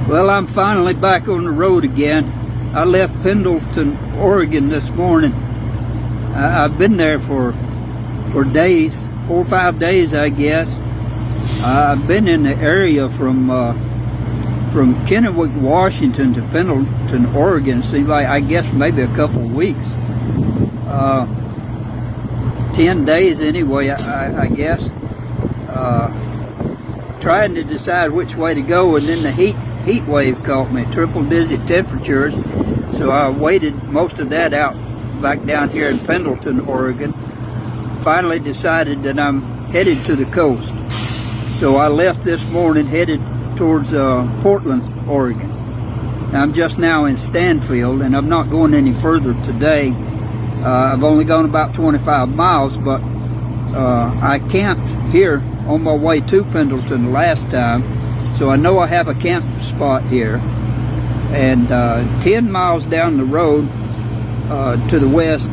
Well, I'm finally back on the road again. I left Pendleton, Oregon this morning. I've been there for days, 4 or 5 days, I guess. I've been in the area from Kennewick, Washington to Pendleton, Oregon. Seems like, I guess, maybe a couple of weeks. 10 days anyway, I guess. Trying to decide which way to go, and then the heat wave caught me, triple-digit temperatures. So I waited most of that out back down here in Pendleton, Oregon. Finally decided that I'm headed to the coast. So I left this morning, headed towards Portland, Oregon. I'm just now in Stanfield, and I'm not going any further today. I've only gone about 25 miles, but I camped here on my way to Pendleton last time, so I know I have a camp spot here. And 10 miles down the road to the west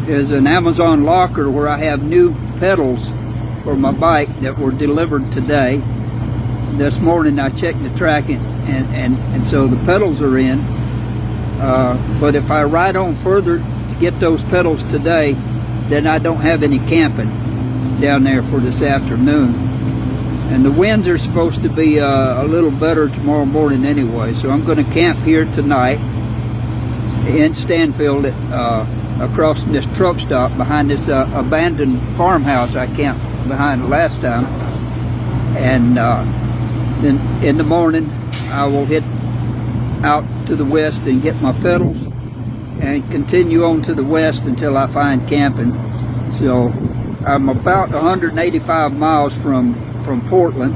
is an Amazon locker where I have new pedals for my bike that were delivered today. This morning I checked the tracking, and so the pedals are in. But if I ride on further to get those pedals today, then I don't have any camping down there for this afternoon. And the winds are supposed to be a little better tomorrow morning anyway, so I'm going to camp here tonight in Stanfield across from this truck stop behind this abandoned farmhouse I camped behind last time. And then in the morning I will head out to the west and get my pedals and continue on to the west until I find camping. So I'm about 185 miles from Portland,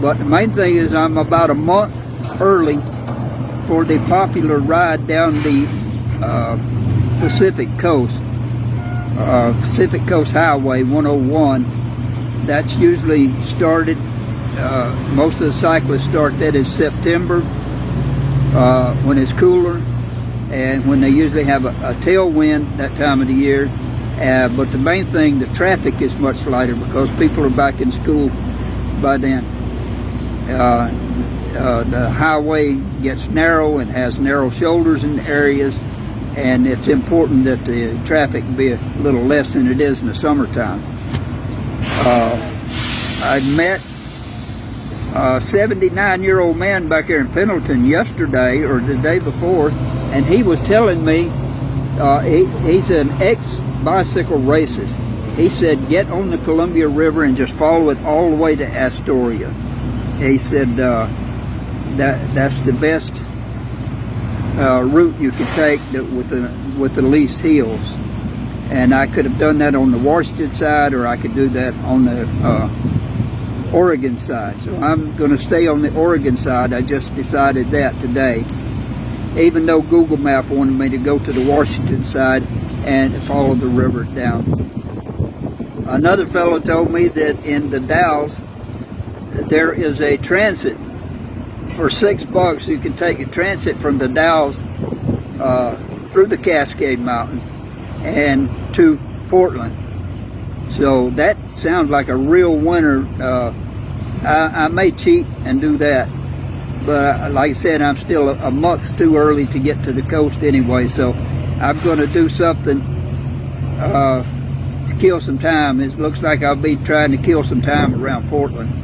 but the main thing is I'm about a month early for the popular ride down the Pacific Coast Highway 101. That's usually started, most of the cyclists start that in September when it's cooler, and when they usually have a tailwind that time of the year. But the main thing, the traffic is much lighter because people are back in school by then. The highway gets narrow and has narrow shoulders in areas, and it's important that the traffic be a little less than it is in the summertime. I met a 79-year-old man back here in Pendleton yesterday or the day before, and he was telling me he's an ex-bicycle racist. He said, get on the Columbia River and just follow it all the way to Astoria. He said that's the best route you could take with the least hills. And I could have done that on the Washington side, or I could do that on the Oregon side. So I'm going to stay on the Oregon side. I just decided that today, even though Google Map wanted me to go to the Washington side and follow the river down. Another fellow told me that in the Dalles there is a transit for $6. You can take a transit from the Dalles through the Cascade Mountains and to Portland. So that sounds like a real winner. I may cheat and do that, but like I said, I'm still a month too early to get to the coast anyway, so I'm going to do something to kill some time. It looks like I'll be trying to kill some time around Portland.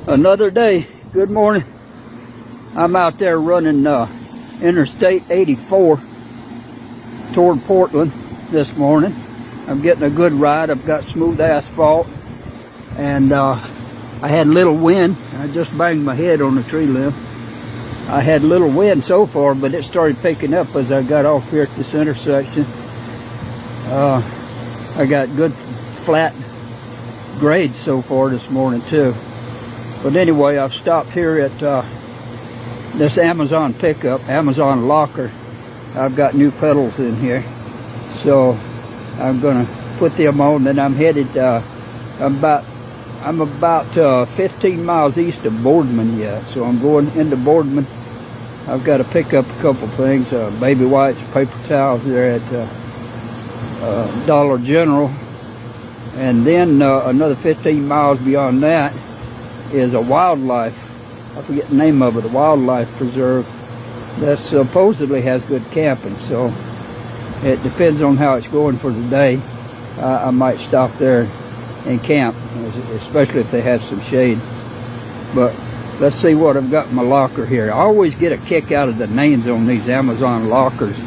Another day. Good morning. I'm out there running Interstate 84 toward Portland this morning. I'm getting a good ride. I've got smooth asphalt, and I had little wind. I just banged my head on the tree limb. I had little wind so far, but it started picking up as I got off here at this intersection. I got good flat grades so far this morning too. But anyway, I've stopped here at this Amazon pickup, Amazon locker. I've got new pedals in here, so I'm gonna put them on. Then I'm headed. I'm about 15 miles east of Boardman yet, so I'm going into Boardman. I've got to pick up a couple things, baby wipes, paper towels there at Dollar General, and then another 15 miles beyond that is a wildlife, I forget the name of it, a wildlife preserve that supposedly has good camping. So it depends on how it's going for the day. I might stop there and camp, especially if they have some shade. But let's see what I've got in my locker here. I always get a kick out of the names on these Amazon lockers.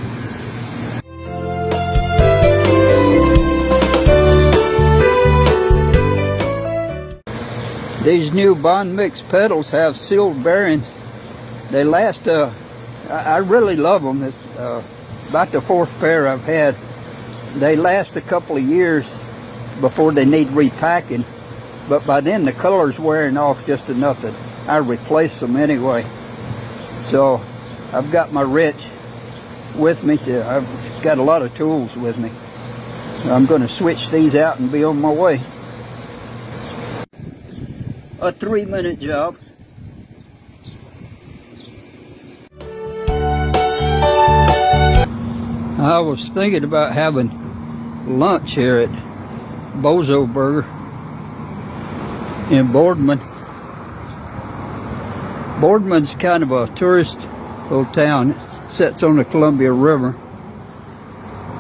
These new Bond Mix pedals have sealed bearings. They last, I really love them. It's about the fourth pair I've had. They last a couple of years before they need repacking, but by then the color's wearing off just enough that I replace them anyway. So I've got my wrench with me. I've got a lot of tools with me. So I'm going to switch these out and be on my way. A 3-minute job. I was thinking about having lunch here at Bozo Burger in Boardman. Boardman's kind of a tourist little town. It sits on the Columbia River.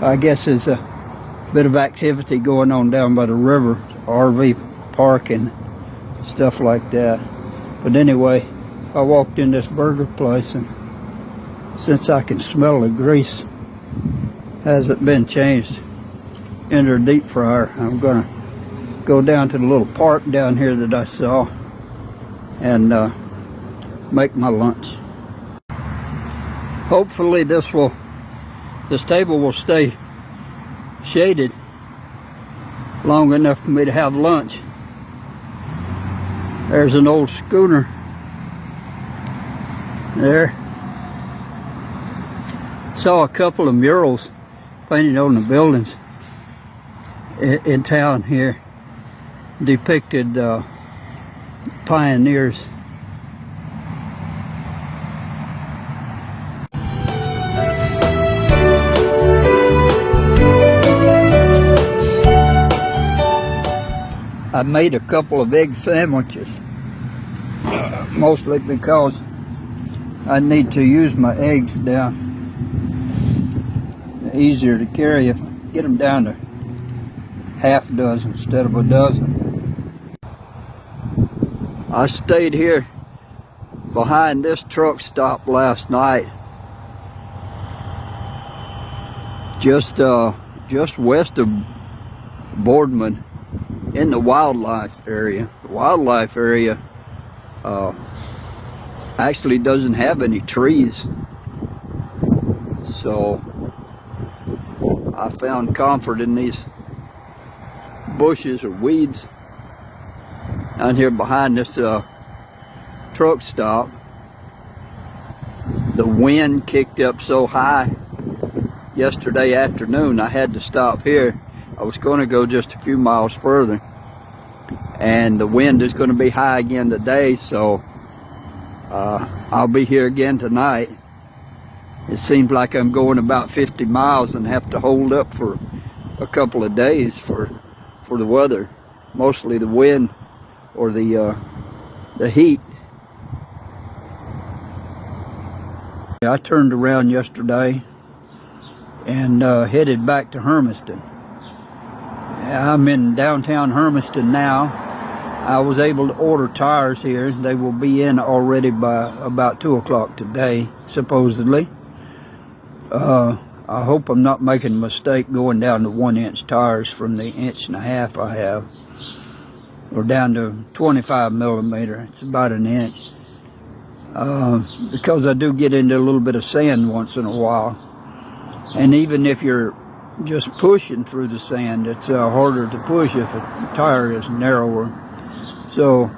I guess there's a bit of activity going on down by the river, RV park and stuff like that. But anyway, I walked in this burger place, and since I can smell the grease hasn't been changed into a deep fryer, I'm gonna go down to the little park down here that I saw and make my lunch. Hopefully this table will stay shaded long enough for me to have lunch. There's an old schooner there. Saw a couple of murals painted on the buildings in town here, depicted pioneers. I made a couple of egg sandwiches, mostly because I need to use my eggs down. Easier to carry if I get them down to half a dozen instead of a dozen. I stayed here behind this truck stop last night, just west of Boardman, in the wildlife area. The wildlife area actually doesn't have any trees, so I found comfort in these bushes or weeds down here behind this truck stop. The wind kicked up so high yesterday afternoon I had to stop here. I was going to go just a few miles further, and the wind is going to be high again today, so I'll be here again tonight. It seems like I'm going about 50 miles and have to hold up for a couple of days for the weather, mostly the wind or the heat. I turned around yesterday and headed back to Hermiston. I'm in downtown Hermiston now. I was able to order tires here. They will be in already by about 2 o'clock today, supposedly. I hope I'm not making a mistake going down to 1-inch tires from the 1.5 inch I have, or down to 25 millimeter. It's about an inch. Because I do get into a little bit of sand once in a while. And even if you're just pushing through the sand, it's harder to push if a tire is narrower. So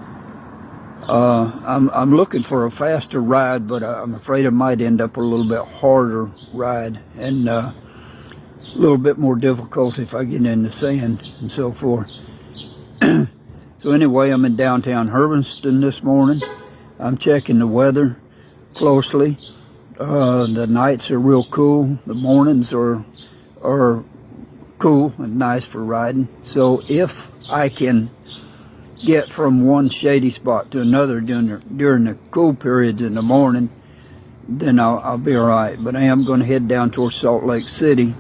I'm looking for a faster ride, but I'm afraid it might end up a little bit harder ride and a little bit more difficult if I get in the sand and so forth. So anyway, I'm in downtown Hermiston this morning. I'm checking the weather closely. The nights are real cool. The mornings are cool and nice for riding. So if I can get from one shady spot to another during the cool periods in the morning, then I'll be all right. But I am going to head down towards Salt Lake City,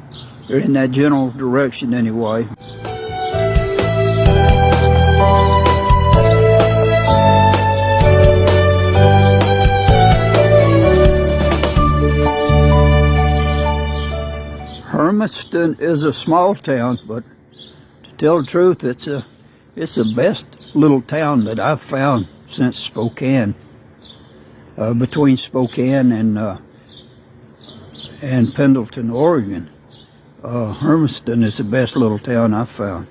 or in that general direction anyway. Hermiston is a small town, but to tell the truth, it's the best little town that I've found since Spokane. Between Spokane and Pendleton, Oregon, Hermiston is the best little town I've found.